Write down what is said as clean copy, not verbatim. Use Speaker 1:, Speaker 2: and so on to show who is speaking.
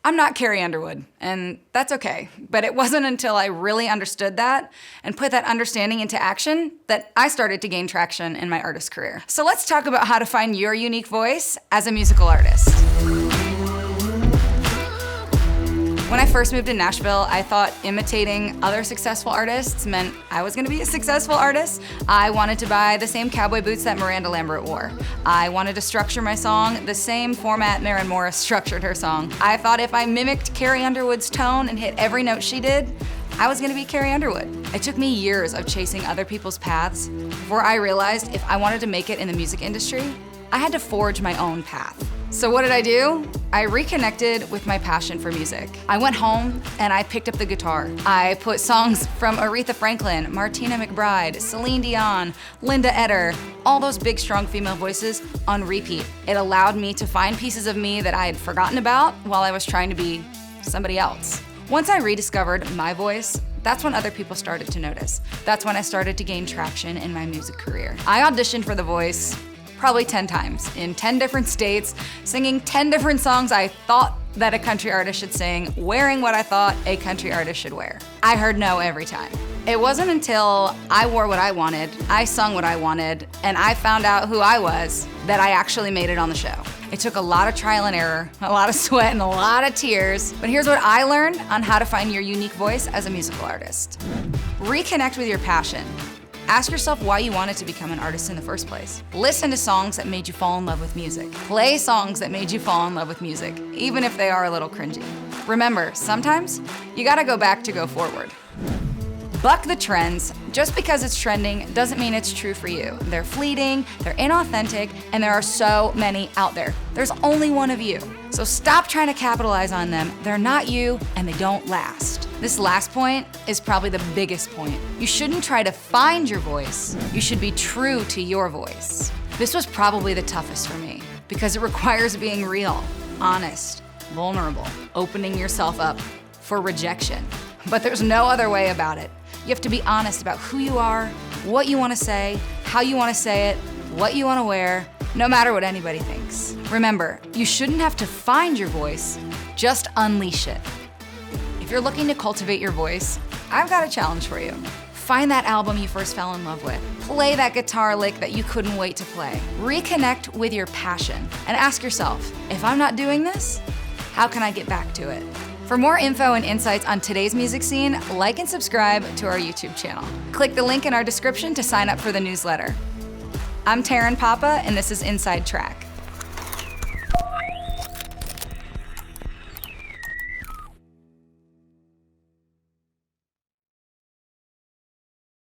Speaker 1: I'm not Carrie Underwood, and that's okay. But it wasn't until I really understood that and put that understanding into action that I started to gain traction in my artist career. So let's talk about how to find your unique voice as a musical artist. When I first moved to Nashville, I thought imitating other successful artists meant I was gonna be a successful artist. I wanted to buy the same cowboy boots that Miranda Lambert wore. I wanted to structure my song the same format Maren Morris structured her song. I thought if I mimicked Carrie Underwood's tone and hit every note she did, I was gonna be Carrie Underwood. It took me years of chasing other people's paths before I realized if I wanted to make it in the music industry, I had to forge my own path. So what did I do? I reconnected with my passion for music. I went home and I picked up the guitar. I put songs from Aretha Franklin, Martina McBride, Celine Dion, Linda Eder, all those big, strong female voices on repeat. It allowed me to find pieces of me that I had forgotten about while I was trying to be somebody else. Once I rediscovered my voice, that's when other people started to notice. That's when I started to gain traction in my music career. I auditioned for The Voice probably 10 times in 10 different states, singing 10 different songs I thought that a country artist should sing, wearing what I thought a country artist should wear. I heard no every time. It wasn't until I wore what I wanted, I sung what I wanted, and I found out who I was that I actually made it on the show. It took a lot of trial and error, a lot of sweat, and a lot of tears, but here's what I learned on how to find your unique voice as a musical artist. Reconnect with your passion. Ask yourself why you wanted to become an artist in the first place. Listen to songs that made you fall in love with music. Play songs that made you fall in love with music, even if they are a little cringy. Remember, sometimes you gotta go back to go forward. Buck the trends. Just because it's trending doesn't mean it's true for you. They're fleeting, they're inauthentic, and there are so many out there. There's only one of you. So stop trying to capitalize on them. They're not you, and they don't last. This last point is probably the biggest point. You shouldn't try to find your voice. You should be true to your voice. This was probably the toughest for me because it requires being real, honest, vulnerable, opening yourself up for rejection. But there's no other way about it. You have to be honest about who you are, what you want to say, how you want to say it, what you want to wear, no matter what anybody thinks. Remember, you shouldn't have to find your voice, just unleash it. If you're looking to cultivate your voice, I've got a challenge for you. Find that album you first fell in love with. Play that guitar lick that you couldn't wait to play. Reconnect with your passion and ask yourself, if I'm not doing this, how can I get back to it? For more info and insights on today's music scene, like and subscribe to our YouTube channel. Click the link in our description to sign up for the newsletter. I'm Taryn Papa, and this is Inside Track.